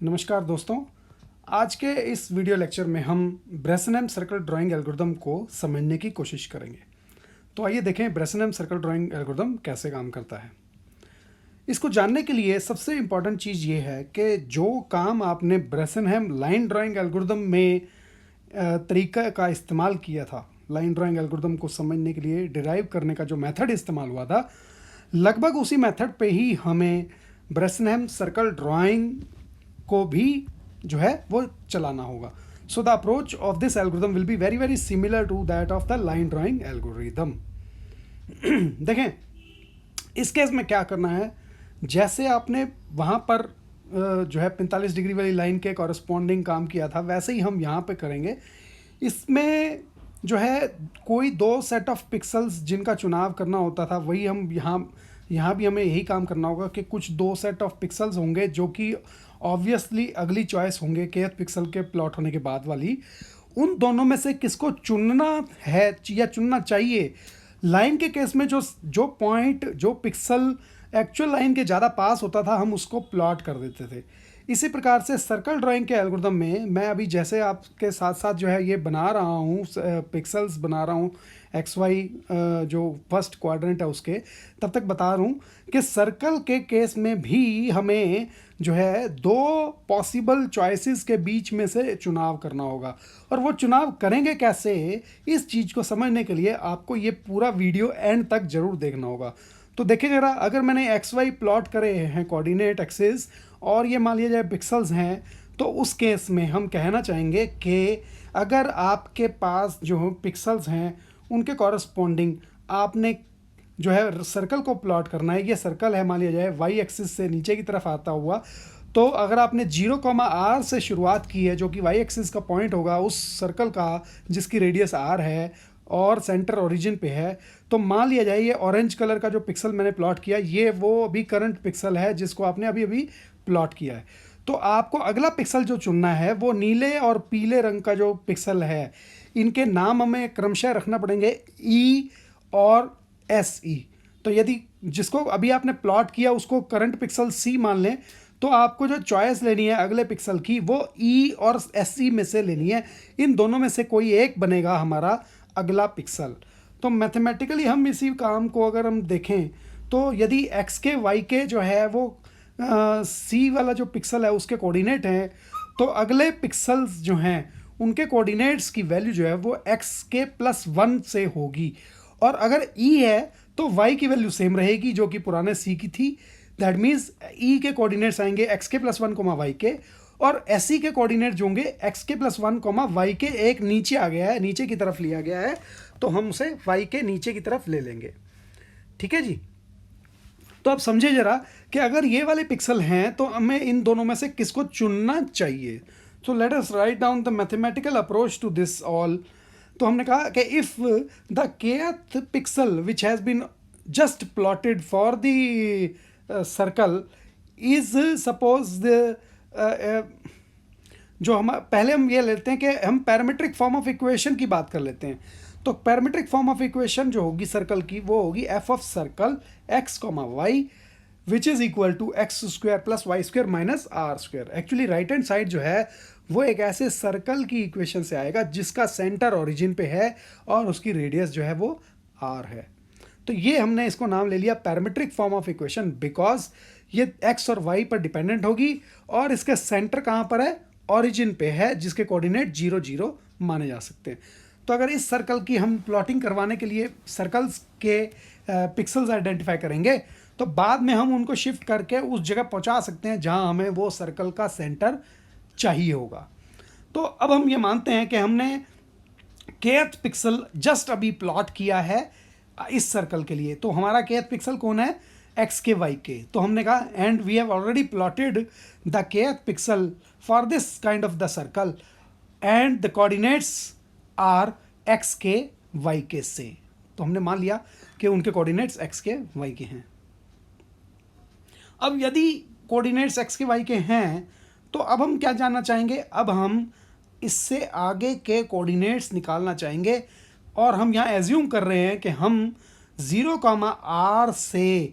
नमस्कार दोस्तों। आज के इस वीडियो लेक्चर में हम ब्रेसनहेम सर्कल ड्राइंग एल्गोरिदम को समझने की कोशिश करेंगे। तो आइए देखें ब्रेसनहेम सर्कल ड्राइंग एल्गोरिदम कैसे काम करता है। इसको जानने के लिए सबसे इम्पॉर्टेंट चीज़ ये है कि जो काम आपने ब्रेसनहेम लाइन ड्राइंग एल्गोरिदम में तरीका का इस्तेमाल किया था, लाइन ड्राइंग एल्गोरिदम को समझने के लिए डिराइव करने का जो मेथड इस्तेमाल हुआ था, लगभग उसी मेथड पे ही हमें ब्रेसनहेम सर्कल ड्राइंग को भी जो है वो चलाना होगा। So the approach of this algorithm will be very very similar to that of the line drawing algorithm. देखें इस केस में क्या करना है, जैसे आपने वहाँ पर जो है 45 डिग्री वाली लाइन के कॉरस्पॉन्डिंग काम किया था, वैसे ही हम यहाँ पे करेंगे। इसमें जो है कोई दो सेट ऑफ पिक्सल्स जिनका चुनाव करना होता था, वही हम यहाँ भी हमें यही काम करना होगा कि कुछ दो सेट ऑफ पिक्सल्स होंगे जो कि ऑब्वियसली अगली चॉइस होंगे kth पिक्सल के प्लॉट होने के बाद वाली। उन दोनों में से किसको चुनना है या चुनना चाहिए। लाइन के केस में जो पॉइंट जो पिक्सल एक्चुअल लाइन के ज़्यादा पास होता था, हम उसको प्लॉट कर देते थे। इसी प्रकार से सर्कल ड्राइंग के एल्गोरिदम में मैं अभी जैसे आपके साथ साथ जो है ये बना रहा हूँ, पिक्सल्स बना रहा हूँ एक्स वाई जो फर्स्ट क्वाड्रेंट है उसके, तब तक बता रहा हूँ कि सर्कल के केस में भी हमें जो है दो पॉसिबल चॉइसेस के बीच में से चुनाव करना होगा। और वो चुनाव करेंगे कैसे, इस चीज़ को समझने के लिए आपको ये पूरा वीडियो एंड तक ज़रूर देखना होगा। तो देखिए ज़रा, अगर मैंने एक्स वाई प्लॉट करे हैं कोऑर्डिनेट एक्सिस और ये मान लिया जाए पिक्सल्स हैं, तो उस केस में हम कहना चाहेंगे कि अगर आपके पास जो पिक्सल्स हैं उनके कॉरस्पॉन्डिंग आपने जो है सर्कल को प्लॉट करना है। ये सर्कल है मान लिया जाए वाई एक्सिस से नीचे की तरफ आता हुआ, तो अगर आपने 0, r से शुरुआत की है जो कि वाई एक्सिस का पॉइंट होगा उस सर्कल का जिसकी रेडियस r है और सेंटर ओरिजिन पे है, तो मान लिया जाए ये ऑरेंज कलर का जो पिक्सल मैंने प्लॉट किया ये वो अभी करंट पिक्सल है जिसको आपने अभी अभी प्लॉट किया है। तो आपको अगला पिक्सल जो चुनना है वो नीले और पीले रंग का जो पिक्सल है, इनके नाम हमें क्रमशः रखना पड़ेंगे ई और एस ई। तो यदि जिसको अभी आपने प्लॉट किया उसको करंट पिक्सल सी मान लें, तो आपको जो चॉइस लेनी है अगले पिक्सल की वो ई और एस ई में से लेनी है। इन दोनों में से कोई एक बनेगा हमारा अगला पिक्सल। तो मैथमेटिकली हम इसी काम को अगर हम देखें तो यदि एक्स के वाई के जो है वो सी वाला जो पिक्सल है उसके कोऑर्डिनेट हैं, तो अगले पिक्सल्स जो हैं उनके कोऑर्डिनेट्स की वैल्यू जो है वो एक्स के +1 से होगी। और अगर ई है तो वाई की वैल्यू सेम रहेगी जो कि पुराने सी की थी। दैट मीन्स ई के कोऑर्डिनेट्स आएंगे एक्स के +1 वाई के, और एस ई के कोऑर्डिनेट जो होंगे एक्स के +1 वाई के एक नीचे आ गया है, नीचे की तरफ लिया गया है, तो हम उसे वाई के नीचे की तरफ ले लेंगे। ठीक है जी। तो अब समझे जरा कि अगर ये वाले पिक्सल हैं तो हमें इन दोनों में से किसको चुनना चाहिए। तो let us write down the mathematical approach to this all. तो हमने कहा कि if the kth pixel which has been just plotted for the circle is suppose जो हम पहले हम ये लेते हैं कि हम पैरामीट्रिक फॉर्म ऑफ इक्वेशन की बात कर लेते हैं। तो पैरामीट्रिक फॉर्म ऑफ इक्वेशन जो होगी सर्कल की वो होगी f of circle x y which is equal to x² + y² - r²। Actually right hand side जो है वो एक ऐसे सर्कल की इक्वेशन से आएगा जिसका सेंटर ओरिजिन पे है और उसकी रेडियस जो है वो r है। तो ये हमने इसको नाम ले लिया parametric form of equation, because ये x और y पर डिपेंडेंट होगी और इसका सेंटर कहाँ पर है, ओरिजिन पे है, जिसके कोऑर्डिनेट 0 0 माने जा सकते हैं। तो अगर इस सर्कल की हम प्लॉटिंग करवाने के लिए सर्कल्स के पिक्सल्स आइडेंटिफाई करेंगे तो बाद में हम उनको शिफ्ट करके उस जगह पहुंचा सकते हैं जहां हमें वो सर्कल का सेंटर चाहिए होगा। तो अब हम ये मानते हैं कि हमने kth पिक्सल जस्ट अभी प्लॉट किया है इस सर्कल के लिए। तो हमारा kth पिक्सल कौन है, एक्स के वाई के। तो हमने कहा and we have already plotted the kth pixel for this kind of the circle and the coordinates are x k y k से। तो हमने मान लिया कि उनके कोऑर्डिनेट्स एक्स के वाई के हैं। अब यदि कोऑर्डिनेट्स एक्स के वाई के हैं तो अब हम क्या जानना चाहेंगे, अब हम इससे आगे के कोऑर्डिनेट्स निकालना चाहेंगे। और हम यहाँ एज्यूम कर रहे हैं कि हम 0, r से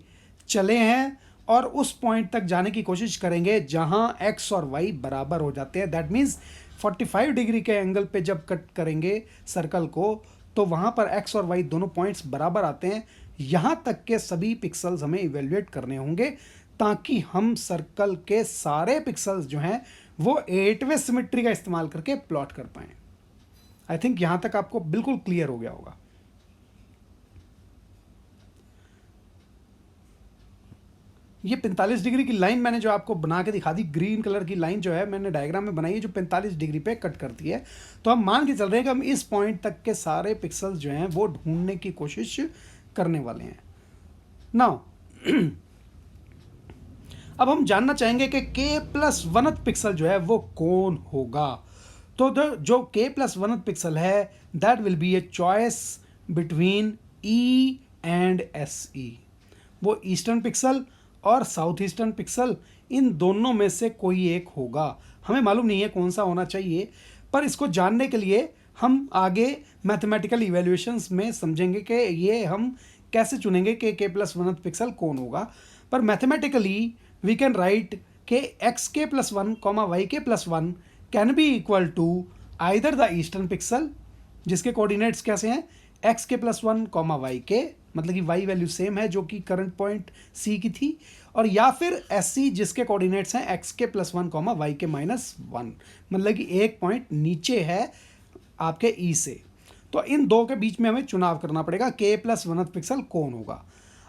चले हैं और उस पॉइंट तक जाने की कोशिश करेंगे जहां x और y बराबर हो जाते हैं। दैट मीन्स 45 डिग्री के एंगल पे जब कट करेंगे सर्कल को तो वहां पर x और y दोनों पॉइंट्स बराबर आते हैं। यहां तक के सभी पिक्सल्स हमें इवेल्युएट करने होंगे ताकि हम सर्कल के सारे पिक्सल्स जो हैं वो 8वे सिमेट्री का इस्तेमाल करके प्लॉट कर पाएं। आई थिंक यहां तक आपको बिल्कुल क्लियर हो गया होगा। ये 45 डिग्री की लाइन मैंने जो आपको बना के दिखा दी, ग्रीन कलर की लाइन जो है मैंने डायग्राम में बनाई है जो 45 डिग्री पे कट करती है। तो हम मान के चल रहे हैं कि हम इस पॉइंट तक के सारे पिक्सल्स जो हैं वो ढूंढने की कोशिश करने वाले हैं। नाउ अब हम जानना चाहेंगे कि k+1th पिक्सल जो है वो कौन होगा। तो जो k+1th पिक्सल है that will B a choice between E and SE। वो ईस्टर्न पिक्सल और साउथ ईस्टर्न पिक्सल, इन दोनों में से कोई एक होगा। हमें मालूम नहीं है कौन सा होना चाहिए, पर इसको जानने के लिए हम आगे मैथमेटिकल इवैल्यूएशंस में समझेंगे कि ये हम कैसे चुनेंगे कि k+1th पिक्सल कौन होगा। पर मैथमेटिकली वी कैन राइट कि xk+1, yk+1 can be equal to either the eastern pixel जिसके कोऑर्डिनेट्स कैसे हैं xk+1, yk, मतलब कि y वैल्यू सेम है जो कि करंट पॉइंट C की थी, और या फिर SC जिसके कोऑर्डिनेट्स हैं xk+1, yk-1, मतलब कि एक पॉइंट नीचे है आपके E से। तो इन दो के बीच में हमें चुनाव करना पड़ेगा k+1th पिक्सल कौन होगा।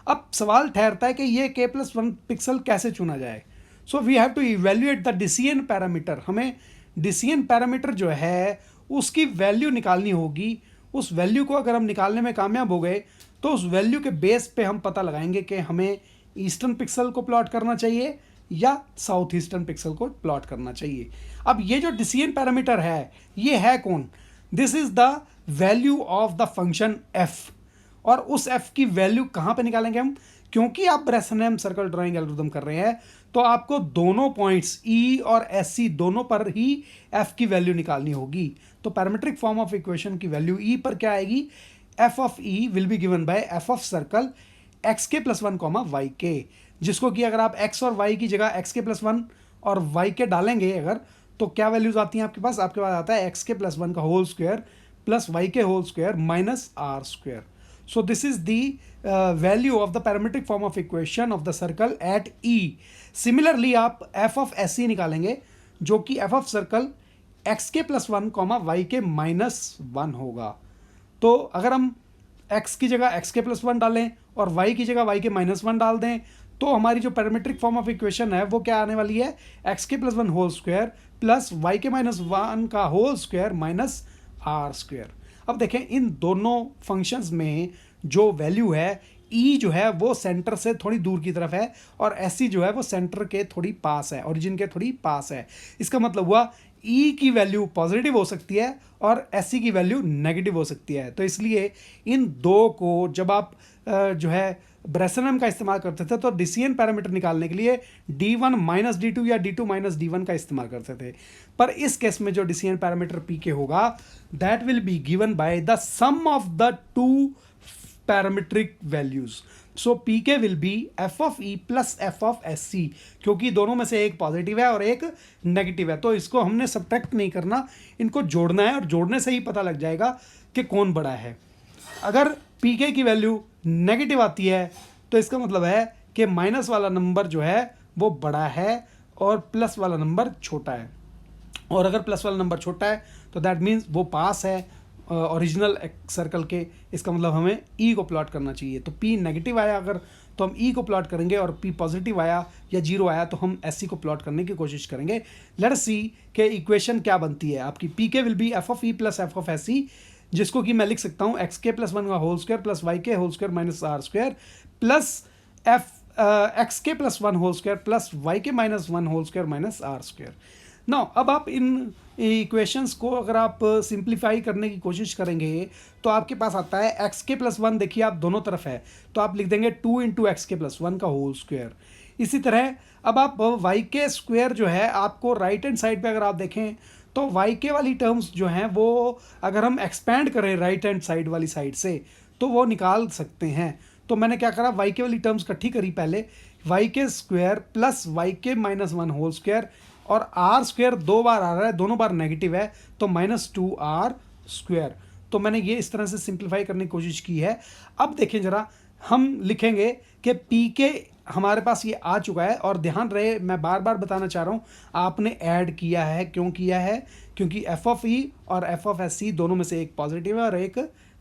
अब सवाल ठहरता है कि ये k+1 पिक्सल कैसे चुना जाए। So we have to evaluate the decision parameter. हमें डिसिएन पैरामीटर जो है उसकी वैल्यू निकालनी होगी। उस वैल्यू को अगर हम निकालने में कामयाब हो गए तो उस वैल्यू के बेस पे हम पता लगाएंगे कि हमें ईस्टर्न पिक्सल को प्लॉट करना चाहिए या साउथ ईस्टर्न पिक्सल को प्लॉट करना चाहिए। अब ये जो डिसिएन पैरामीटर है ये है कौन? This is the value of the function f। और उस f की वैल्यू कहाँ पे निकालेंगे हम? क्योंकि आप ब्रेसनहेम सर्कल ड्राइंग एल्गोरिथम कर रहे हैं तो आपको दोनों पॉइंट्स E और SC दोनों पर ही f की वैल्यू निकालनी होगी। तो पैरामीट्रिक फॉर्म ऑफ इक्वेशन की वैल्यू E पर क्या आएगी? f of E will be given by f of circle xk+1, yk, जिसको कि अगर आप x और y की जगह xk+1 और yk डालेंगे अगर, तो क्या वैल्यूज आती हैं आपके पास? आपके पास आता है xk+1 का whole square plus yk whole square minus r square. So this is the value of the parametric form of equation of the circle at E. Similarly आप f of SE निकालेंगे जो कि f of circle xk+1, yk-1 होगा। तो अगर हम x की जगह xk+1 डालें और y की जगह yk-1 डाल दें तो हमारी जो पैरामीट्रिक फॉर्म ऑफ इक्वेशन है वो क्या आने वाली है? xk+1 whole square plus yk-1 का whole square minus r square. अब देखें इन दोनों फंक्शंस में जो वैल्यू है E जो है वो सेंटर से थोड़ी दूर की तरफ है और SC जो है वो सेंटर के थोड़ी पास है, ओरिजिन के थोड़ी पास है। इसका मतलब हुआ E की वैल्यू पॉजिटिव हो सकती है और SC की वैल्यू नेगेटिव हो सकती है। तो इसलिए इन दो को जब आप जो है ब्रेसनहेम का इस्तेमाल करते थे तो डिसिएन पैरामीटर निकालने के लिए D1 माइनस D2 या D2 माइनस D1 का इस्तेमाल करते थे। पर इस केस में जो डिसिएन पैरामीटर PK होगा that will be given by the sum of the two parametric values. So PK will be f of E plus f of SC, क्योंकि दोनों में से एक पॉजिटिव है और एक नेगेटिव है। तो इसको हमने सब्ट्रैक्ट नहीं करना, इनको जोड़ना है और जोड़ने से ही पता लग जाएगा कि कौन बड़ा है। अगर PK की वैल्यू नेगेटिव आती है तो इसका मतलब है कि माइनस वाला नंबर जो है वो बड़ा है और प्लस वाला नंबर छोटा है। और अगर प्लस वाला नंबर छोटा है तो दैट मीन्स वो पास है ओरिजिनल सर्कल के। इसका मतलब हमें E को प्लॉट करना चाहिए। तो P नेगेटिव आया अगर तो हम E को प्लॉट करेंगे और P पॉजिटिव आया या जीरो आया तो हम SC को प्लॉट करने की कोशिश करेंगे। लेट अस सी कि इक्वेशन क्या बनती है आपकी। PK will be f of E plus f of SC, जिसको कि मैं लिख सकता हूँ xk+1 का whole square plus yk whole square minus r square plus xk+1 whole square plus yk-1 whole square minus r square. Now अब आप इन equations को अगर आप सिंप्लीफाई करने की कोशिश करेंगे तो आपके पास आता है xk+1, देखिए आप दोनों तरफ है तो आप लिख देंगे 2 इंटू xk+1 का होल स्क्वायर। इसी तरह अब आप yk स्क्वायर जो है आपको राइट हैंड साइड पे अगर आप देखें तो yk वाली टर्म्स जो हैं वो अगर हम एक्सपेंड करें राइट हैंड साइड वाली साइड से तो वो निकाल सकते हैं। तो मैंने क्या करा, yk वाली टर्म्स इकट्ठी करी पहले Y k square plus Y के माइनस वन होल स्क्वायर, और आर स्क्वायर 2 बार आ रहा है, दोनों बार नेगेटिव है, तो -2r स्क्वायर। तो मैंने ये इस तरह से सिंप्लीफाई करने की कोशिश की है। अब देखें ज़रा, हम लिखेंगे कि पी के हमारे पास ये आ चुका है, और ध्यान रहे मैं बार बार बताना चाह रहा हूँ, आपने ऐड किया है। क्यों किया है? क्योंकि एफ ऑफ ई और एफ ऑफ एस सी दोनों में से एक पॉजिटिव है और एक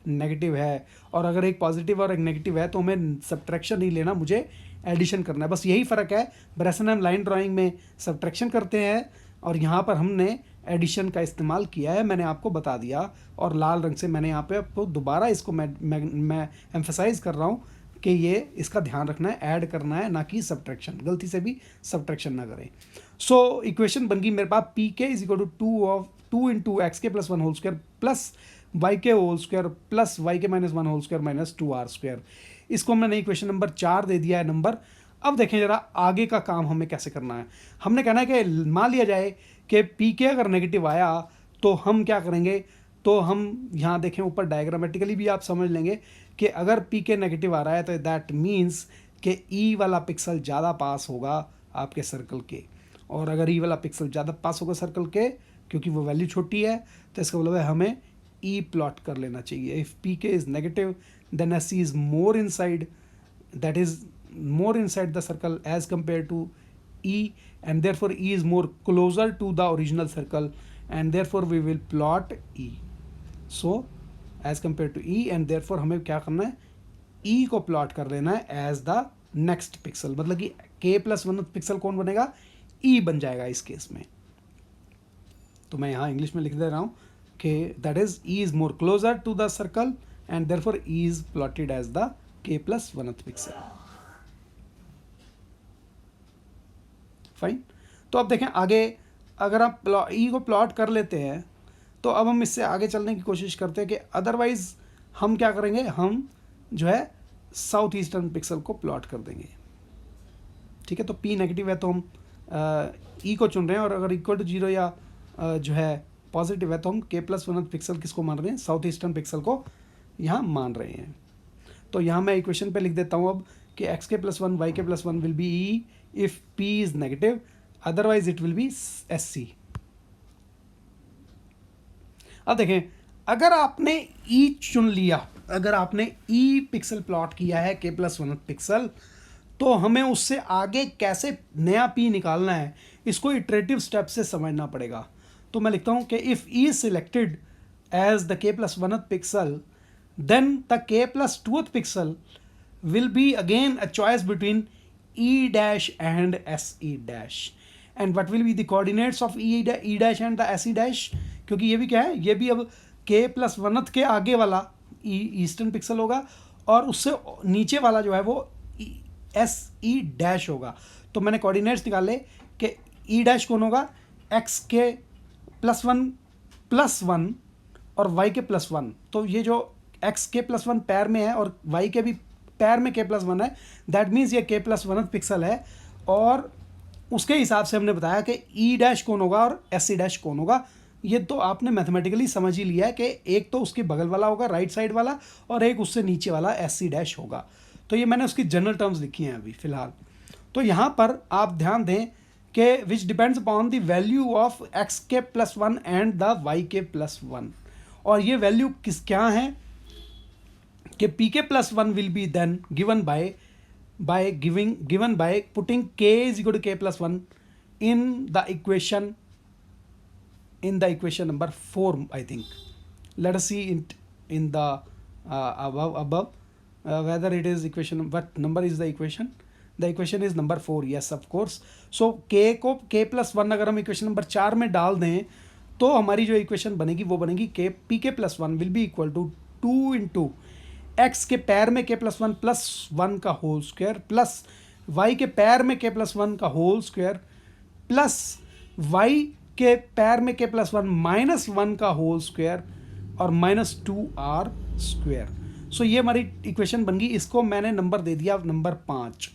नेगेटिव है, और अगर एक पॉजिटिव और एक नेगेटिव है तो हमें सब्ट्रैक्शन नहीं लेना, मुझे एडिशन करना है। बस यही फ़र्क है, ब्रेसनहेम लाइन ड्राइंग में सब्ट्रैक्शन करते हैं और यहाँ पर हमने एडिशन का इस्तेमाल किया है, मैंने आपको बता दिया। और लाल रंग से मैंने यहाँ पे आपको दोबारा इसको मैं एम्फेसाइज कर रहा हूँ कि ये इसका ध्यान रखना है, ऐड करना है, ना कि सब्ट्रैक्शन। गलती से भी सब्ट्रैक्शन ना करें। सो इक्वेशन बन गई मेरे पास, P K is equal to 2 into x के plus one whole square plus Y के होल स्क्वायर प्लस वाई के minus one whole square minus 2r square. इसको मैंने इक्वेशन नंबर 4 दे दिया है नंबर। अब देखें जरा आगे का काम हमें कैसे करना है। हमने कहना है कि मान लिया जाए कि पी के अगर नेगेटिव आया तो हम क्या करेंगे, तो हम यहाँ देखें ऊपर डायग्रामेटिकली भी आप समझ लेंगे कि अगर पी के नेगेटिव आ रहा है तो दैट मीन्स कि ई वाला पिक्सल ज़्यादा पास होगा आपके सर्कल के, और अगर ई वाला पिक्सल ज़्यादा पास होगा सर्कल के क्योंकि वो वैल्यू छोटी है, तो इसका मतलब है हमें ई प्लॉट कर लेना चाहिए। If p k is negative then s c is more inside, that is more inside the circle as compared to E, and therefore E is more closer to the original circle, and therefore we will plot E. So as compared to E, and therefore हमें क्या करना है, E को plot कर लेना है as the next pixel। मतलब कि K प्लस वन पिक्सल कौन बनेगा, E बन जाएगा इस केस में। तो मैं यहाँ इंग्लिश में लिख दे रहा हूँ कि that is E is more closer to the circle, and therefore E is plotted as the K plus one pixel. Fine. तो अब देखें आगे, अगर आप ई को प्लॉट कर लेते हैं तो अब हम इससे आगे चलने की कोशिश करते हैं कि अदरवाइज हम क्या करेंगे, हम जो है साउथ ईस्टर्न पिक्सल को प्लॉट कर देंगे। ठीक है, तो पी नेगेटिव है तो हम ई को चुन रहे हैं, और अगर इक्वल टू 0 या जो है पॉजिटिव है तो हम के प्लस वन पिक्सल किसको मान रहे हैं, साउथ ईस्टर्न पिक्सल को यहाँ मान रहे हैं। तो यहाँ मैं इक्वेशन पे लिख देता हूँ अब कि एक्स के plus one y k plus one will be e if p is negative, otherwise it will be s c. अब देखें, अगर आपने ई चुन लिया, अगर आपने ई पिक्सल प्लॉट किया है के प्लस वन पिक्सल, तो हमें उससे आगे कैसे नया पी निकालना है इसको इटरेटिव स्टेप से समझना पड़ेगा। तो मैं लिखता हूँ कि if E is selected as the K plus one pixel, then the k plus 2th pixel will be again a choice between E dash and SE dash, and what will be the coordinates of E dash and the SE dash, क्योंकि ये भी क्या है, ये भी अब k plus 1th के आगे वाला ईस्टर्न पिक्सल होगा और उससे नीचे वाला जो है वो SE dash होगा। तो मैंने कोऑर्डिनेट्स निकाले कि E dash कौन होगा, x के +1 और y के +1। तो ये जो x के +1 पैर में है और y के भी पैर में k +1 है, दैट मीन्स ये k +1 पिक्सल है, और उसके हिसाब से हमने बताया कि ई डैश कौन होगा और एस सी डैश कौन होगा। ये तो आपने मैथमेटिकली समझ ही लिया है कि एक तो उसके बगल वाला होगा राइट साइड वाला, और एक उससे नीचे वाला एस सी डैश होगा। तो ये मैंने उसकी जनरल टर्म्स लिखी हैं अभी फ़िलहाल। तो यहाँ पर आप ध्यान दें कि which depends upon the value of x के +1 एंड द वाई के +1, और ये वैल्यू क्या हैं कि p k +1 will be then given by putting k is equal to k +1 in the equation number 4, I think. Let us see it in the above whether it is equation, what number is the equation. The equation is number 4, yes of course. So k को k +1 अगर हम equation number 4 में डाल दें तो हमारी जो equation बनेगी वो बनेगी k p k +1 will be equal to 2 into x k पैर में k +1 +1 का होल स्क्वायर प्लस y के पैर में k +1 का होल स्क्वायर प्लस y के पैर में k +1 -1 का होल स्क्वायर और -2r स्क्वायर। सो ये हमारी इक्वेशन बन गई। इसको मैंने नंबर दे दिया नंबर 5।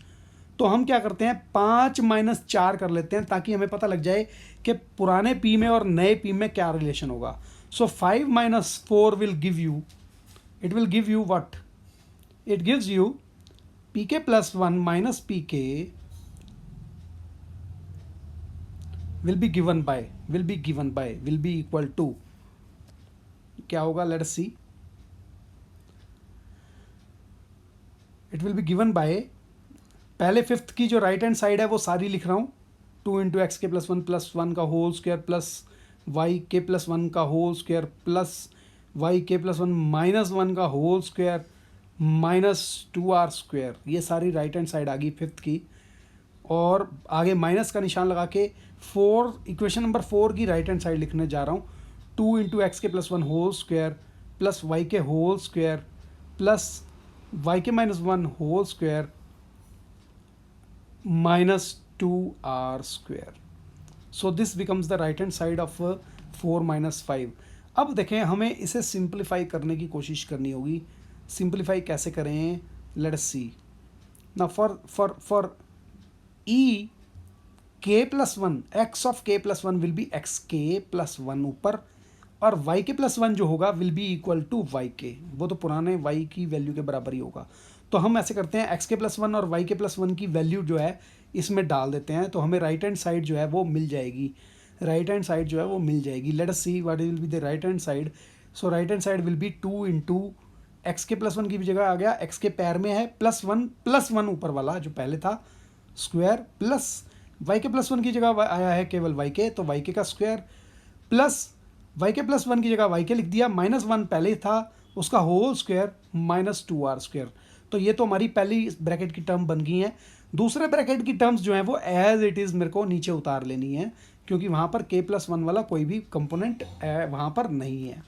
तो हम क्या करते हैं 5 - 4 कर लेते हैं ताकि हमें पता लग जाए कि पुराने p में और नए p में क्या रिलेशन होगा। So 5 - 4 will give you, it will give you what? It gives you p के प्लस वन माइनस पी के will be given by will be equal to क्या होगा, let us see. It will be given by, पहले fifth की जो right hand side है वो सारी लिख रहा हूँ, 2 इंटू एक्स के प्लस वन का whole square plus Y k plus one का whole square plus Y k plus one minus one का whole square minus 2r square. ये सारी राइट हैंड साइड आ गई फिफ्थ की, और आगे माइनस का निशान लगा के इक्वेशन नंबर 4 की राइट हैंड साइड लिखने जा रहा हूँ। 2 इंटू एक्स के plus one whole square plus Y के होल स्क्वायर प्लस वाई के minus one whole square minus 2r square. So this becomes the right hand side of 4 minus 5. अब देखें, हमें इसे सिंप्लीफाई करने की कोशिश करनी होगी। सिंप्लीफाई कैसे करें, लेट अस सी। ना for e k plus one, x of k plus one will be x के प्लस वन ऊपर, और y के प्लस वन जो होगा will be equal to y k, वो तो पुराने y की वैल्यू के बराबर ही होगा। तो हम ऐसे करते हैं, एक्स के प्लस वन और वाई के प्लस वन की वैल्यू जो है इसमें डाल देते हैं, तो हमें राइट हैंड साइड जो है वो मिल जाएगी। Late us see what will be the right hand side. So right hand side will be 2 into x के प्लस वन की भी जगह आ गया, एक्स के पैर में है प्लस वन ऊपर वाला जो पहले था square, plus Y k plus one की जगह आया है केवल वाई के, तो वाई के का square plus Y k plus one की जगह वाई के लिख दिया, माइनस वन पहले ही था उसका whole square minus 2r square. तो ये तो हमारी पहली ब्रैकेट की टर्म बन गई है। दूसरे ब्रैकेट की टर्म्स जो हैं वो एज इट इज़ मेरे को नीचे उतार लेनी है, क्योंकि वहाँ पर k प्लस वन वाला कोई भी कंपोनेंट वहाँ पर नहीं है।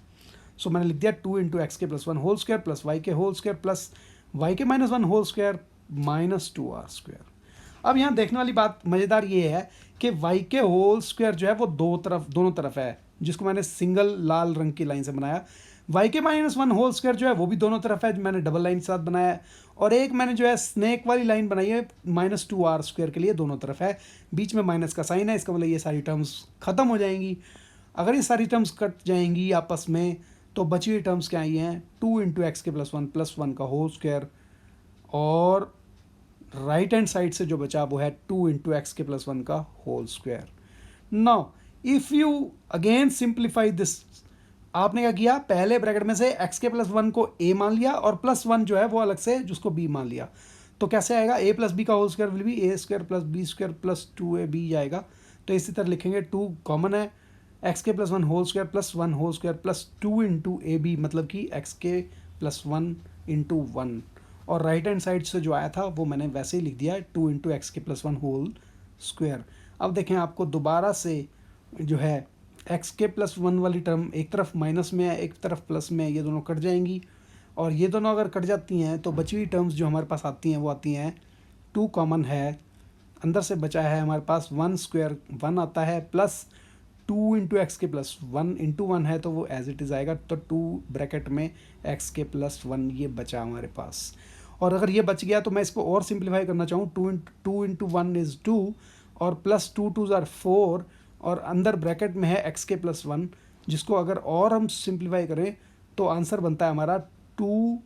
सो मैंने लिख दिया 2 इंटू एक्स के plus one whole square plus Y के होल स्क्वायर प्लस वाई के minus one whole square minus 2r square. अब यहाँ देखने वाली बात मज़ेदार ये है कि वाई के होल स्क्वायर जो है वो दोनों तरफ है, जिसको मैंने सिंगल लाल रंग की लाइन से बनाया। वाई के माइनस वन होल स्क्वायर जो है वो भी दोनों तरफ है, मैंने डबल लाइन के साथ बनाया है, और एक मैंने जो है स्नेक वाली लाइन बनाई है माइनस 2r स्क्वायर के लिए, दोनों तरफ है, बीच में माइनस का साइन है, इसका मतलब ये सारी टर्म्स ख़त्म हो जाएंगी। अगर ये सारी टर्म्स कट जाएंगी आपस में, तो बची हुई टर्म्स क्या आई हैं, 2 इंटू एक्स के प्लस वन का होल स्क्वायर, और राइट हैंड साइड से जो बचा वो है 2 इंटू एक्स के प्लस वन का whole square. Now if you again simplify this, आपने क्या किया, पहले ब्रैकेट में से एक्स के प्लस वन को a मान लिया और प्लस वन जो है वो अलग से जिसको b मान लिया। तो कैसे आएगा, a प्लस बी का whole square will be a square plus b square plus 2ab आएगा। तो इसी तरह लिखेंगे, 2 कॉमन है, एक्स के plus one whole square plus one whole square plus 2 into a b, मतलब कि एक्स के प्लस वन इंटू वन, और राइट हैंड साइड से जो आया था वो मैंने वैसे ही लिख दिया, 2 इंटू एक्स के प्लस वन होल स्क्वायर। अब देखें, आपको दोबारा से जो है एक्स के प्लस वन वाली टर्म एक तरफ माइनस में है एक तरफ प्लस में है, ये दोनों कट जाएंगी, और ये दोनों अगर कट जाती हैं तो बची हुई टर्म्स जो हमारे पास आती हैं वो आती हैं, 2 कॉमन है, अंदर से बचा है हमारे पास 1 स्क्वायर 1 आता है, प्लस 2 इंटू एक्स के प्लस वन इंटू वन है, तो वो एज इट इज़ आएगा। तो 2 ब्रैकेट में एक्स के प्लस वन ये बचा हमारे पास। और अगर ये बच गया तो मैं इसको और सिंप्लीफाई करना चाहूँ, 2 इंटू वन इज़ 2 और प्लस 2 2 आर 4, और अंदर ब्रैकेट में है एक्स के प्लस वन, जिसको अगर और हम सिंप्लीफाई करें तो आंसर बनता है हमारा 2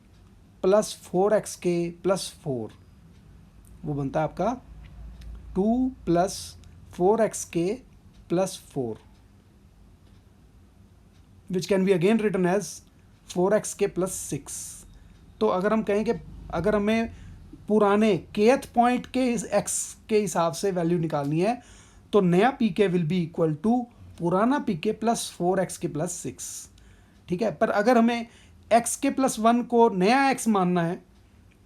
प्लस 4x के प्लस 4, वो बनता है आपका 2 plus 4x k plus 4, which can be again written as 4x k plus 6। तो अगर हम कहें कि अगर हमें पुराने kth पॉइंट के इस x के हिसाब से वैल्यू निकालनी है, तो नया पी के विल बी इक्वल टू पुराना पी के प्लस 4x के प्लस 6, ठीक है। पर अगर हमें x के प्लस वन को नया x मानना है,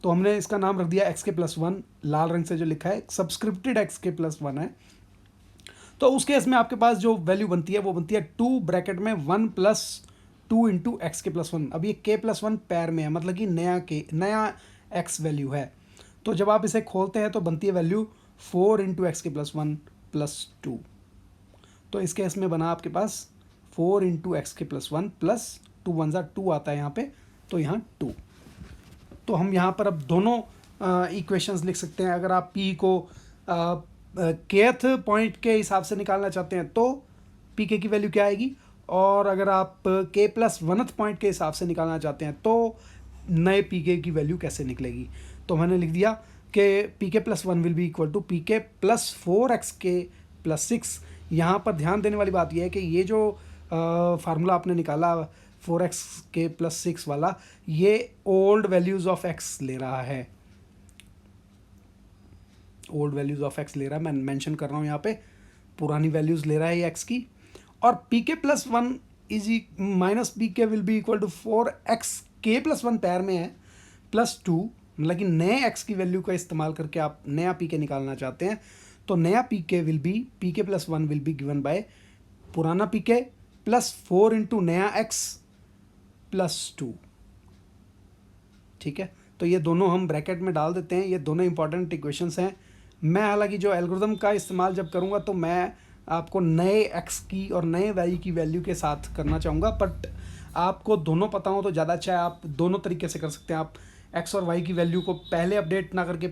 तो हमने इसका नाम रख दिया x के प्लस वन, लाल रंग से जो लिखा है सब्सक्रिप्टेड x के प्लस वन है। तो उस केस में आपके पास जो वैल्यू बनती है वो बनती है 2 ब्रैकेट में 1 प्लस 2 इंटू एक्स के प्लस वन। अब ये k प्लस वन पैर में है, मतलब कि नया x वैल्यू है। तो जब आप इसे खोलते हैं तो बनती है वैल्यू 4 इंटू एक्स के प्लस वन प्लस 2। तो इस केस में बना आपके पास 4 इंटू एक्स के प्लस वन प्लस 2 वन ज़ा 2 आता है यहाँ पे, तो यहाँ 2। तो हम यहाँ पर अब दोनों इक्वेशंस लिख सकते हैं। अगर आप p को kth पॉइंट के हिसाब से निकालना चाहते हैं तो पी के की वैल्यू क्या आएगी, और अगर आप k प्लस वनथ पॉइंट के हिसाब से निकालना चाहते हैं तो नए पी के की वैल्यू कैसे निकलेगी। तो मैंने लिख दिया कि पी के plus one will be equal to p के प्लस 4x प्लस 6। यहाँ पर ध्यान देने वाली बात यह है कि ये जो फार्मूला आपने निकाला 4x प्लस 6 वाला, ये ओल्ड वैल्यूज़ ऑफ x ले रहा है, ओल्ड वैल्यूज़ ऑफ x ले रहा है। मैं मेंशन कर रहा हूँ यहाँ पे, पुरानी वैल्यूज़ ले रहा है ये x की। और पी के plus one is minus P के will be equal to 4x plus 1 पैर में है प्लस 2, मतलब कि नए x की वैल्यू का इस्तेमाल करके आप नया पी के निकालना चाहते हैं। तो नया पी के विल बी पी के plus 1 will be given bye पुराना पी के प्लस 4 इंटू नया x प्लस 2। ठीक है, तो ये दोनों हम ब्रैकेट में डाल देते हैं। ये दोनों इंपॉर्टेंट इक्वेशंस हैं। मैं हालांकि जो एल्गोरिथम का इस्तेमाल जब करूँगा तो मैं आपको नए x की और नए y की वैल्यू के साथ करना चाहूँगा, बट आपको दोनों पता हो तो ज़्यादा अच्छा है। आप दोनों तरीके से कर सकते हैं। आप x और y की वैल्यू को पहले अपडेट ना करके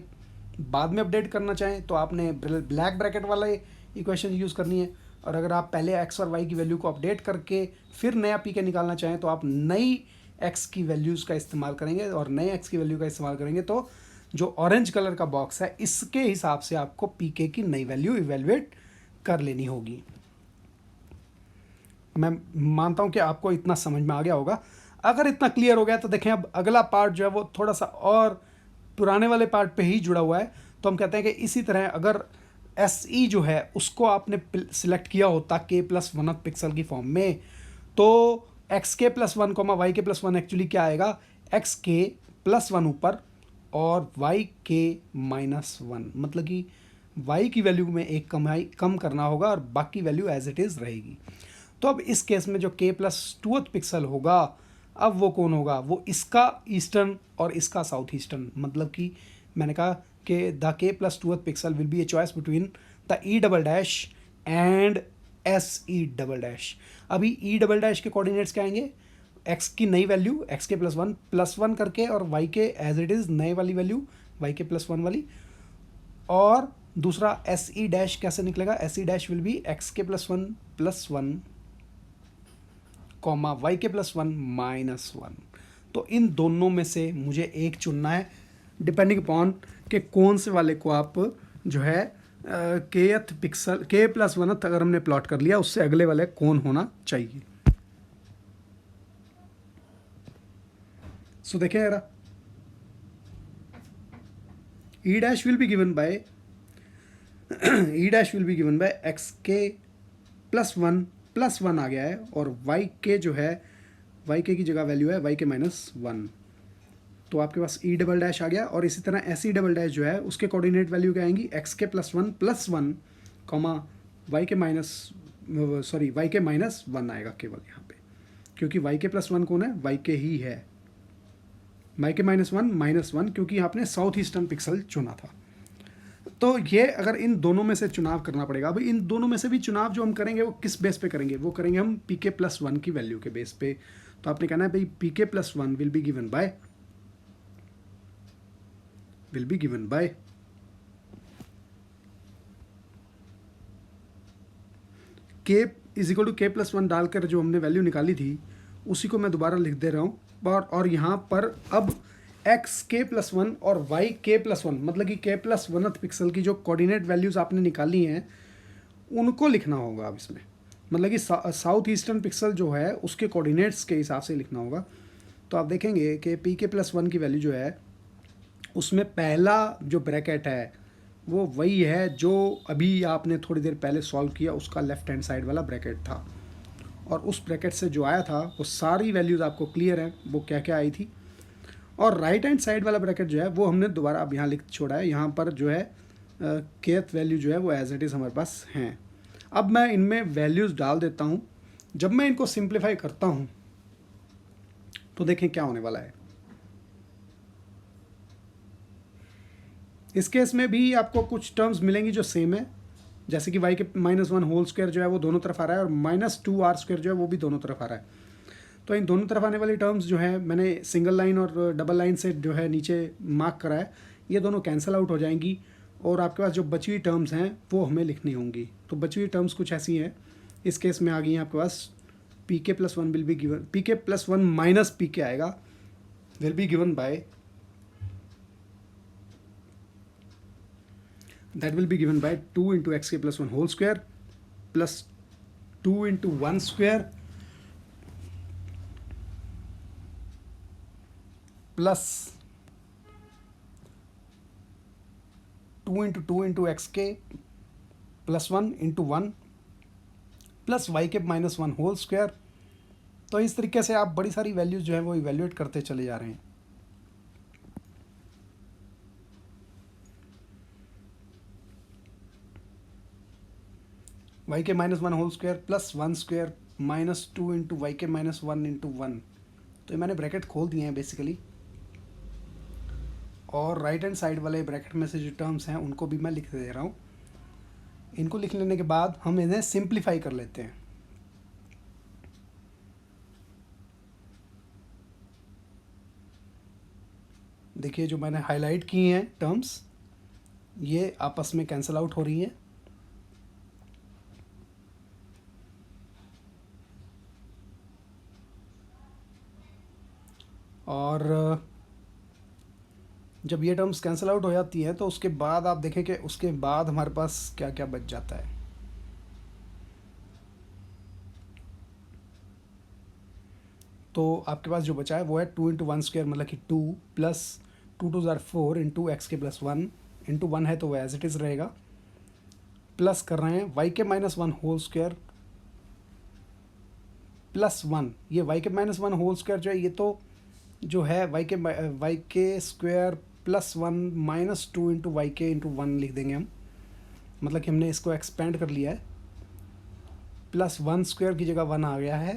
बाद में अपडेट करना चाहें तो आपने ब्लैक ब्रैकेट वाला इक्वेशन यूज़ करनी है, और अगर आप पहले x और y की वैल्यू को अपडेट करके फिर नया पी के निकालना चाहें तो आप नई x की वैल्यूज़ का इस्तेमाल करेंगे, और नए x की वैल्यू का इस्तेमाल करेंगे तो जो ऑरेंज कलर का बॉक्स है इसके हिसाब से आपको पी के की नई वैल्यू इवेलुएट कर लेनी होगी। मैं मानता हूं कि आपको इतना समझ में आ गया होगा। अगर इतना क्लियर हो गया तो देखें, अब अगला पार्ट जो है वो थोड़ा सा और पुराने वाले पार्ट पे ही जुड़ा हुआ है। तो हम कहते हैं कि इसी तरह अगर SE जो है उसको आपने सिलेक्ट किया होता k प्लस 1 पिक्सल की फॉर्म में, तो xk plus 1 yk plus 1 actually क्या आएगा, xk प्लस 1 ऊपर और yk माइनस 1, मतलब कि y की वैल्यू में एक कम करना होगा और बाकी वैल्यू एज इट इज़ रहेगी। तो अब इस केस में जो k प्लस 2 पिक्सल होगा, अब वो कौन होगा, वो इसका ईस्टर्न और इसका साउथ ईस्टर्न, मतलब कि मैंने कहा कि the k plus 2 pixel will be a choice between the e double dash and SE double dash. अभी e डबल डैश के कोऑर्डिनेट्स क्या आएंगे, x की नई वैल्यू x के प्लस वन करके और y के एज इट इज़ नए वाली वैल्यू y के प्लस 1 वाली, और दूसरा SE डैश कैसे निकलेगा, SE dash will be x के प्लस 1 कॉमा y के प्लस 1 माइनस 1। तो इन दोनों में से मुझे एक चुनना है, डिपेंडिंग अपॉन कि कौन से वाले को आप जो है kth पिक्सल k प्लस 1 अगर हमने प्लॉट कर लिया उससे अगले वाले कौन होना चाहिए। सो देखें जरा, e dash will be given bye xk plus 1 आ गया है, और yk जो है yk की जगह वैल्यू है yk माइनस 1, तो आपके पास e डबल डैश आ गया। और इसी तरह SE डबल डैश जो है उसके कोऑर्डिनेट वैल्यू क्या आएंगी, xk plus 1 comma yk minus 1 आएगा केवल यहाँ पे, क्योंकि yk प्लस 1 कौन है, yk ही है, yk माइनस 1 क्योंकि आपने साउथ ईस्टर्न पिक्सल चुना था। तो ये अगर इन दोनों में से चुनाव करना पड़ेगा। अब इन दोनों में से भी चुनाव जो हम करेंगे वो किस बेस पे करेंगे, वो करेंगे हम pk प्लस 1 की वैल्यू के बेस पे। तो आपने कहना है भाई pk plus 1 will be given by k is equal to k plus 1 डालकर जो हमने वैल्यू निकाली थी उसी को मैं दोबारा लिख दे रहा हूँ, और यहाँ पर अब xk प्लस 1 और yk प्लस 1, मतलब कि k प्लस 1 पिक्सल की जो कोऑर्डिनेट वैल्यूज़ आपने निकाली हैं उनको लिखना होगा अब इसमें, मतलब कि साउथ ईस्टर्न पिक्सल जो है उसके कोऑर्डिनेट्स के हिसाब से लिखना होगा। तो आप देखेंगे कि pk प्लस 1 की वैल्यू जो है उसमें पहला जो ब्रैकेट है वो वही है जो अभी आपने थोड़ी देर पहले सॉल्व किया, उसका लेफ्ट हैंड साइड वाला ब्रैकेट था, और उस ब्रैकेट से जो आया था वो सारी वैल्यूज़ आपको क्लियर हैं वो क्या क्या आई थी। और राइट हैंड साइड वाला ब्रैकेट जो है वो हमने दोबारा अब यहाँ लिख छोड़ा है, यहाँ पर जो है kth वैल्यू जो है वो एज इट इज़ हमारे पास हैं। अब मैं इनमें वैल्यूज़ डाल देता हूँ। जब मैं इनको सिंप्लीफाई करता हूँ तो देखें क्या होने वाला है। इस केस में भी आपको कुछ टर्म्स मिलेंगी जो सेम है, जैसे कि y के माइनस 1 होल स्क्वायर जो है वो दोनों तरफ आ रहा है, और माइनस 2r स्क्वायर जो है वो भी दोनों तरफ आ रहा है। तो इन दोनों तरफ आने वाली टर्म्स जो है मैंने सिंगल लाइन और डबल लाइन से जो है नीचे मार्क करा है, ये दोनों कैंसिल आउट हो जाएंगी, और आपके पास जो बची हुई टर्म्स हैं वो हमें लिखनी होंगी। तो बची हुई टर्म्स कुछ ऐसी हैं, इस केस में आ गई हैं आपके पास pk plus 1 will be given, pk plus 1 minus pk आएगा, will be given by that will be given by 2 into x के plus one whole square plus 2 into one square plus 2 into x के plus one into one plus Y के minus one whole square. तो इस तरीके से आप बड़ी सारी वैल्यूज़ जो है वो इवेल्युएट करते चले जा रहे हैं। वाई के minus one whole square plus one square minus 2 into y के माइनस वन इंटू वन। तो ये मैंने ब्रैकेट खोल दिए हैं बेसिकली, और राइट हैंड साइड वाले ब्रैकेट में से जो टर्म्स हैं उनको भी मैं लिख दे रहा हूँ। इनको लिख लेने के बाद हम इन्हें सिंप्लीफाई कर लेते हैं। देखिए जो मैंने हाईलाइट की हैं टर्म्स, ये आपस में कैंसिल आउट हो रही हैं, और जब ये टर्म्स कैंसिल आउट हो जाती हैं तो उसके बाद आप देखें कि उसके बाद हमारे पास क्या क्या बच जाता है। तो आपके पास जो बचा है वो है 2 इंटू वन स्क्वायर मतलब कि 2 प्लस 2 टू ज़ार 4 इंटू एक्स के प्लस वन इंटू वन है तो वो एज इट इज़ रहेगा, प्लस कर रहे हैं वाई के minus one whole square plus one. ये वाई के माइनस वन होल स्क्वायर जो है ये तो जो है y k square plus one minus 2 into y k into one लिख देंगे हम, मतलब कि हमने इसको एक्सपेंड कर लिया है। प्लस वन स्क्वायर की जगह वन आ गया है,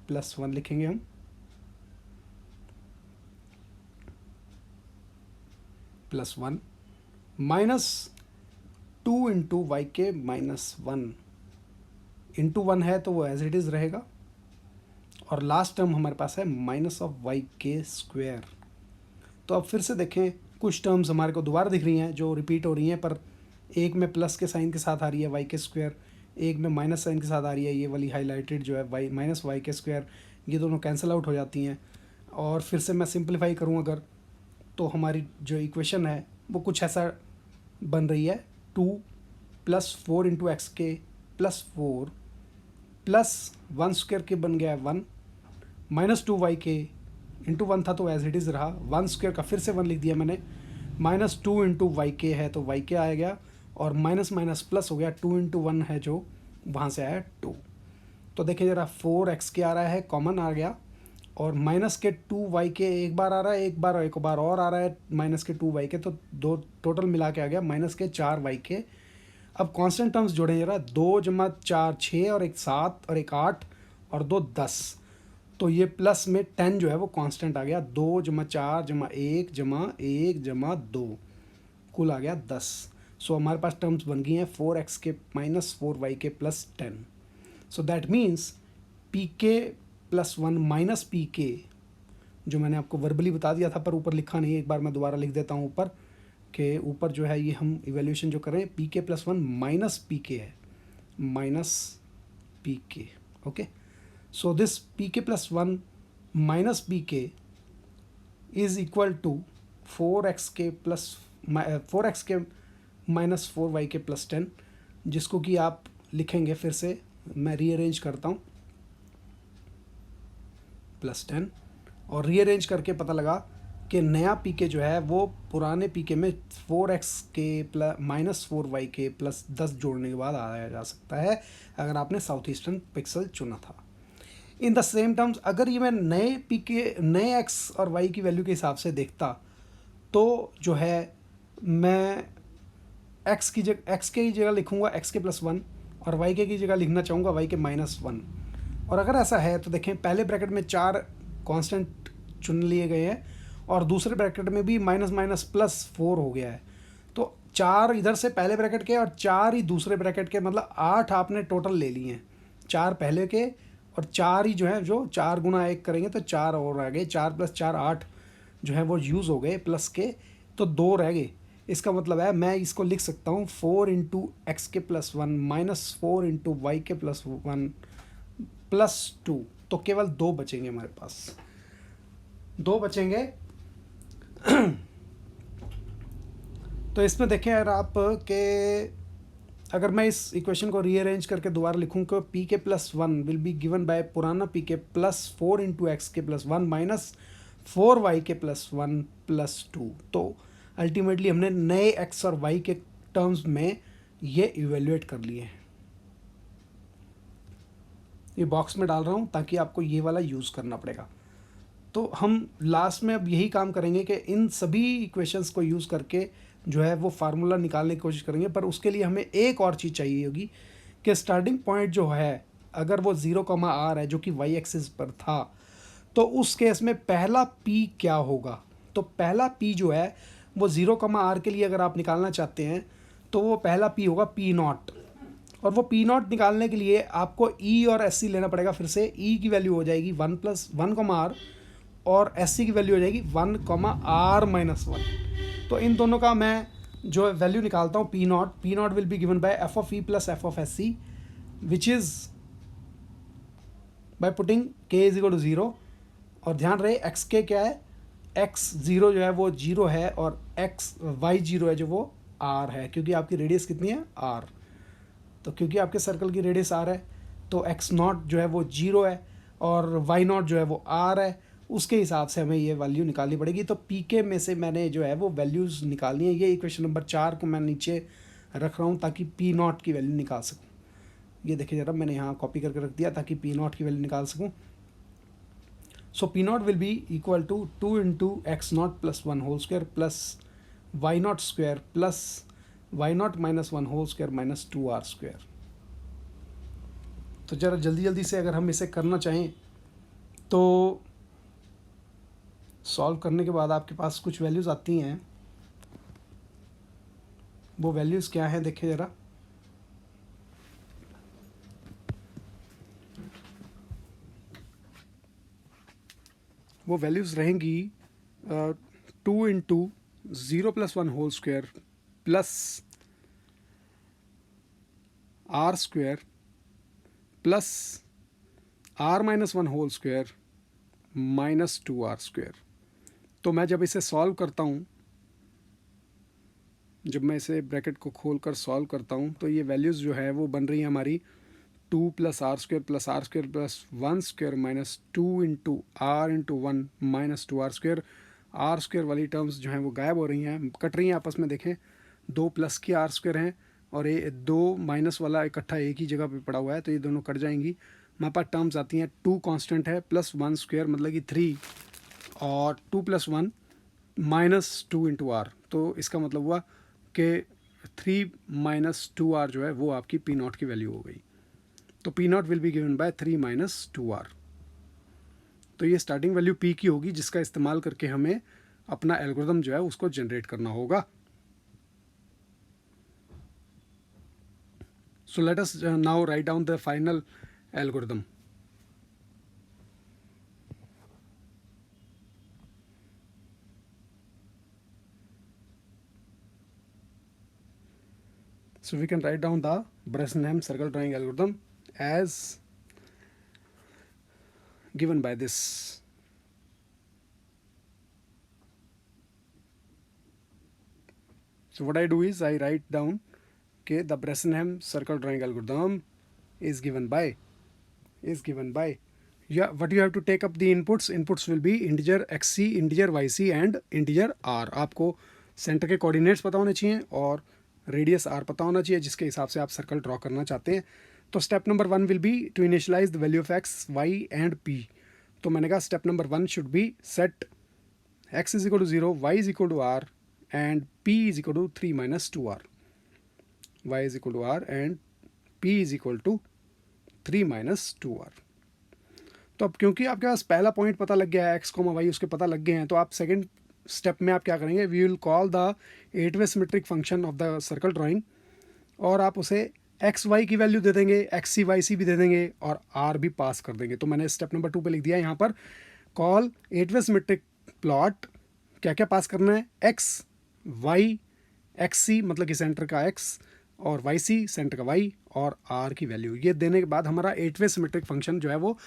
प्लस वन लिखेंगे हम, plus one minus 2 into y के माइनस वन इंटू वन है तो वो एज इट इज़ रहेगा, और लास्ट टर्म हमारे पास है minus of Y k square. तो अब फिर से देखें, कुछ टर्म्स हमारे को दोबारा दिख रही हैं जो रिपीट हो रही हैं, पर एक में प्लस के साइन के साथ आ रही है वाई के स्क्वायर, एक में माइनस साइन के साथ आ रही है, ये वाली हाईलाइटेड जो है Y minus Y k square, ये दोनों कैंसिल आउट हो जाती हैं। और फिर से मैं सिंप्लीफाई करूँ अगर, तो हमारी जो इक्वेशन है वो कुछ ऐसा बन रही है, 2 प्लस 4 इंटू एक्स के प्लस 4 प्लस वन स्क्वायर के बन गया है 1 minus 2 Y k into one था तो एज इट इज़ रहा, वन स्क्वायर का फिर से 1 लिख दिया मैंने, माइनस 2 इंटू वाई के है तो वाई के आ गया, और माइनस माइनस प्लस हो गया, 2 इंटू वन है जो वहाँ से आया 2। तो देखिए ज़रा 4x के आ रहा है, कॉमन आ गया, और माइनस के 2 वाई के एक बार आ रहा है, एक बार और आ रहा है माइनस के 2 वाई के, तो दो टोटल मिला के आ गया माइनस के 4 वाई के। अब कांस्टेंट टर्म्स जोड़ें जरा, 2 जमा 4 6 और एक 7 और एक 8 और 2 10, तो ये प्लस में 10 जो है वो कांस्टेंट आ गया, 2 जमा 4 जमा 1 जमा 2 कुल आ गया 10। सो हमारे पास टर्म्स बन गई हैं 4x के माइनस 4y के plus 10। So that means P के प्लस वन माइनस पी के, जो मैंने आपको वर्बली बता दिया था पर ऊपर लिखा नहीं है, एक बार मैं दोबारा लिख देता हूँ ऊपर, के ऊपर जो है ये हम इवेल्यूशन जो करें पी के प्लस वन माइनस पी के है, माइनस पी के। ओके, सो दिस पी के plus one minus P K is equal to 4x k plus 4x के माइनस 4y के प्लस 10, जिसको कि आप लिखेंगे, फिर से मैं रीअरेंज करता हूँ, प्लस 10, और रीअरेंज करके पता लगा कि नया पी के जो है वो पुराने पी के में 4x k plus minus 4y के प्लस 10 जोड़ने के बाद आया जा सकता है, अगर आपने साउथ ईस्टर्न पिक्सल चुना था। इन द सेम टर्म्स अगर ये मैं नए पी के नए x और y की वैल्यू के हिसाब से देखता तो जो है मैं x की जगह लिखूँगा x के प्लस वन, और y के की जगह लिखना चाहूँगा y के माइनस वन। और अगर ऐसा है तो देखें पहले ब्रैकेट में 4 कांस्टेंट चुन लिए गए हैं, और दूसरे ब्रैकेट में भी माइनस माइनस प्लस 4 हो गया है, तो 4 इधर से पहले ब्रैकेट के और 4 ही दूसरे ब्रैकेट के, मतलब 8 आपने टोटल ले लिए हैं, 4 पहले के और 4 ही जो है, जो 4 गुना 1 करेंगे तो 4 और आ गए, 4 प्लस 4 8 जो है वो यूज़ हो गए प्लस के, तो 2 रह गए। इसका मतलब है मैं इसको लिख सकता हूँ 4 इंटू एक्स के plus one minus 4 into y k plus one plus 2, तो केवल 2 बचेंगे हमारे पास, 2 बचेंगे। तो इसमें देखें यार आप कि अगर मैं इस इक्वेशन को रीअरेंज करके दोबारा लिखूँ कि पी के plus one will be given bye पुराना पी के प्लस 4 इंटू एक्स के plus one minus 4 Y k plus one plus two, तो अल्टीमेटली हमने नए एक्स और वाई के टर्म्स में ये इवेल्युएट कर लिए हैं। ये बॉक्स में डाल रहा हूँ ताकि आपको ये वाला यूज़ करना पड़ेगा। तो हम लास्ट में अब यही काम करेंगे कि इन सभी इक्वेशंस को यूज़ करके जो है वो फार्मूला निकालने की कोशिश करेंगे, पर उसके लिए हमें एक और चीज़ चाहिए होगी कि स्टार्टिंग पॉइंट जो है अगर वो 0, r है जो कि वाई एक्सिस पर था, तो उस केस में पहला p क्या होगा। तो पहला p जो है वो 0, r के लिए अगर आप निकालना चाहते हैं तो वो पहला p होगा p0, और वो p0 निकालने के लिए आपको e और sc लेना पड़ेगा। फिर से e की वैल्यू हो जाएगी 1 + 1, r और sc की वैल्यू हो जाएगी 1, r-1। तो इन दोनों का मैं जो वैल्यू निकालता हूँ p0 will be given by f of e plus f of sc which is by putting k is equal to 0। और ध्यान रहे x k क्या है, x0 जो है वो 0 है और y0 है जो वो r है, क्योंकि आपकी रेडियस कितनी है r। तो क्योंकि आपके सर्कल की रेडियस r है तो x0 जो है वो 0 है और y0 जो है वो r है, उसके हिसाब से हमें ये वैल्यू निकालनी पड़ेगी। तो pk में से मैंने जो है वो वैल्यूज़ निकालनी है। ये इक्वेशन नंबर 4 को मैं नीचे रख रहा हूँ ताकि p0 की वैल्यू निकाल सकूँ। ये देखिए ज़रा, मैंने यहाँ कॉपी करके रख दिया ताकि p0 की वैल्यू निकाल सकूँ। So p0 will be equal to 2 into x0 plus 1 whole square plus y0 square plus y0 minus 1 whole square minus 2r square. तो ज़रा जल्दी जल्दी से अगर हम इसे करना चाहें तो सॉल्व करने के बाद आपके पास कुछ वैल्यूज़ आती हैं। वो वैल्यूज़ क्या हैं देखिए ज़रा। वो वैल्यूज़ रहेंगी 2 into 0 + 1 whole square plus r square plus r-1 whole square minus 2r square. तो मैं जब इसे सॉल्व करता हूँ, जब मैं इसे ब्रैकेट को खोल कर सॉल्व करता हूँ तो ये वैल्यूज़ जो है वो बन रही हैं हमारी 2 + r square plus r square plus 1 square minus 2 into r into 1 minus 2r square. r square वाली टर्म्स जो हैं वो गायब हो रही हैं, कट रही हैं आपस में। देखें 2 प्लस की r स्क्वायर हैं और ये 2 माइनस वाला इकट्ठा एक ही जगह पे पड़ा हुआ है, तो ये दोनों कट जाएंगी। हमारे पास टर्म्स आती हैं 2 कांस्टेंट है प्लस 1 स्क्वायर मतलब कि 3 और 2 + 1 माइनस 2 इंटू r। तो इसका मतलब हुआ कि 3 माइनस 2r जो है वो आपकी p0 की वैल्यू हो गई। तो p0 will be given bye 3 minus 2r। तो ये स्टार्टिंग वैल्यू p की होगी जिसका इस्तेमाल करके हमें अपना एल्गोरिथम जो है उसको जनरेट करना होगा। So let us now write down the final algorithm. So we can write down the Bressenham circle drawing algorithm as given by this. So what I do is I write down okay, the Bressenham circle drawing algorithm is given by yeah, what you have to take up the inputs will be integer xc, integer yc and integer r। आपको centre के coordinates पता होने चाहिए और radius r पता होना चाहिए जिसके हिसाब से आप सर्कल ड्रॉ करना चाहते हैं। तो step number 1 will be to initialize the value of x, y and p। तो मैंने कहा step number 1 should be set x is equal to 0, y is equal to r and p is equal to 3 minus 2r। y is equal to r and p is equal to 3 minus 2r। तो अब क्योंकि आपके पास पहला point पता लग गया है, x, y उसके पता लग गए हैं, तो आप सेकंड स्टेप में आप क्या करेंगे, वी विल कॉल द 8वे symmetric function of the circle drawing और आप उसे एक्स वाई की वैल्यू दे देंगे, एक्स सी वाई सी भी दे देंगे और आर भी पास कर देंगे। तो मैंने स्टेप नंबर 2 पे लिख दिया यहाँ पर कॉल 8वे सिमेट्रिक प्लॉट। क्या क्या पास करना है, एक्स वाई, एक्स सी मतलब कि सेंटर का एक्स और वाई सी सेंटर का वाई और आर की वैल्यू। ये देने के बाद हमारा 8वे सिमेट्रिक फंक्शन जो है वो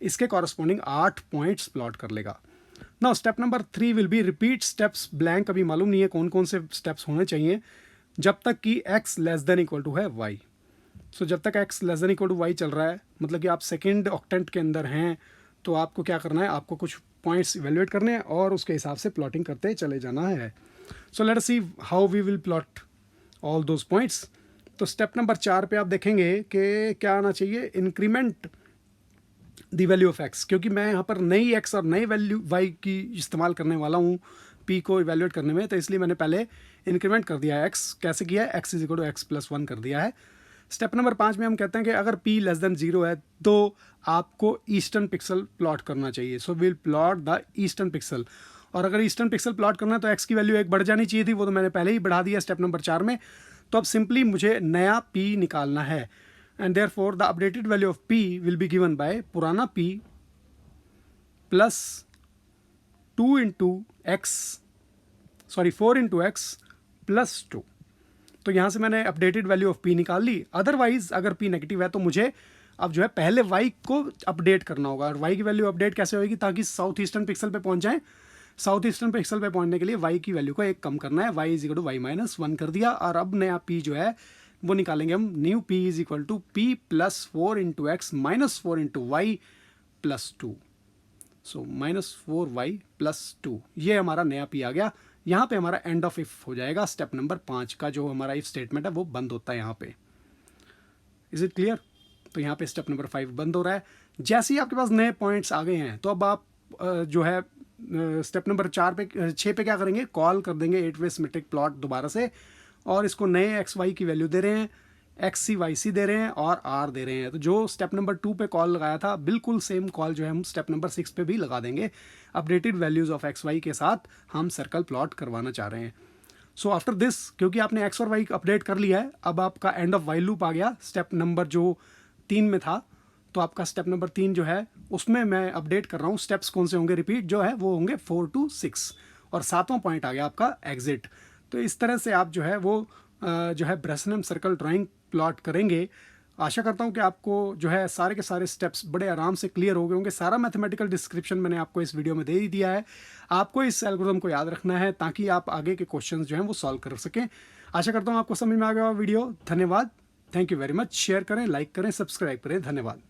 इसके कॉरस्पॉन्डिंग 8 पॉइंट्स प्लॉट कर लेगा। Now step number 3 will be repeat steps blank, अभी मालूम नहीं है कौन कौन से स्टेप्स होने चाहिए, जब तक कि x less than equal to है y। सो जब तक x less than equal to y चल रहा है, मतलब कि आप सेकेंड ऑक्टेंट के अंदर हैं, तो आपको क्या करना है, आपको कुछ पॉइंट्स इवेल्युएट करने हैं और उसके हिसाब से प्लॉटिंग करते चले जाना है। So let us see how we will plot all those points. तो स्टेप नंबर 4 पे आप देखेंगे कि क्या आना चाहिए, increment the value of x, क्योंकि मैं यहाँ पर नई x और नई वैल्यू y की इस्तेमाल करने वाला हूँ p को इवेल्युएट करने में, तो इसलिए मैंने पहले इंक्रीमेंट कर दिया है x। कैसे किया है, x is equal to x plus 1 कर दिया है। स्टेप नंबर 5 में हम कहते हैं कि अगर p लेस देन 0 है तो आपको ईस्टर्न पिक्सल प्लॉट करना चाहिए। So will plot the eastern pixel, और अगर ईस्टर्न पिक्सल प्लॉट करना है तो x की वैल्यू 1 बढ़ जानी चाहिए थी, वो तो मैंने पहले ही बढ़ा दिया स्टेप नंबर 4 में। तो अब सिंपली मुझे नया p निकालना है, and therefore the updated value of p will be given bye पुराना p plus 4 into x plus 2। तो यहाँ से मैंने अपडेटेड वैल्यू ऑफ p निकाल ली। अदरवाइज अगर p नेगेटिव है तो मुझे अब जो है पहले y को अपडेट करना होगा, और y की वैल्यू अपडेट कैसे होगी, ताकि साउथ ईस्टर्न पिक्सल पे पहुंच जाए। साउथ ईस्टर्न पिक्सल पे पहुंचने के लिए y की वैल्यू को 1 कम करना है, y is equal to y minus 1 कर दिया, और अब नया p जो है वो निकालेंगे हम, new p is equal to p plus 4 into x minus 4 into y plus 2। So minus 4y plus 2, ये हमारा नया p आ गया। यहाँ पे हमारा एंड ऑफ इफ हो जाएगा, स्टेप नंबर 5 का जो हमारा इफ स्टेटमेंट है वो बंद होता है यहाँ पे। Is it clear? तो यहाँ पे स्टेप नंबर 5 बंद हो रहा है। जैसे ही आपके पास नए पॉइंट्स आ गए हैं, तो अब आप जो है स्टेप नंबर 6 पे क्या करेंगे, कॉल कर देंगे 8 वे सिमेट्रिक प्लॉट दोबारा से, और इसको नए एक्स वाई की वैल्यू दे रहे हैं, एक्स सी वाई सी दे रहे हैं और आर दे रहे हैं। तो जो स्टेप नंबर 2 पे कॉल लगाया था, बिल्कुल सेम कॉल जो है हम स्टेप नंबर 6 पे भी लगा देंगे। Updated values of x y के साथ हम सर्कल प्लॉट करवाना चाह रहे हैं। सो आफ्टर दिस, क्योंकि आपने एक्स और वाई अपडेट कर लिया है, अब आपका एंड ऑफ वाई लूप आ गया स्टेप नंबर जो 3 में था। तो आपका स्टेप नंबर 3 जो है उसमें मैं अपडेट कर रहा हूँ, स्टेप्स कौन से होंगे रिपीट जो है वो होंगे 4 to 6, और 7वां पॉइंट आ गया आपका एग्जिट। तो इस तरह से आप जो है वो जो है ब्रेसनम सर्कल ड्राइंग प्लॉट करेंगे। आशा करता हूँ कि आपको जो है सारे के सारे स्टेप्स बड़े आराम से क्लियर हो गए होंगे। सारा मैथमेटिकल डिस्क्रिप्शन मैंने आपको इस वीडियो में दे ही दिया है। आपको इस एल्गोरिथम को याद रखना है ताकि आप आगे के क्वेश्चंस जो हैं वो सॉल्व कर सकें। आशा करता हूँ आपको समझ में आ गया वीडियो। धन्यवाद, thank you very much. Share करें, लाइक करें, सब्सक्राइब करें। धन्यवाद।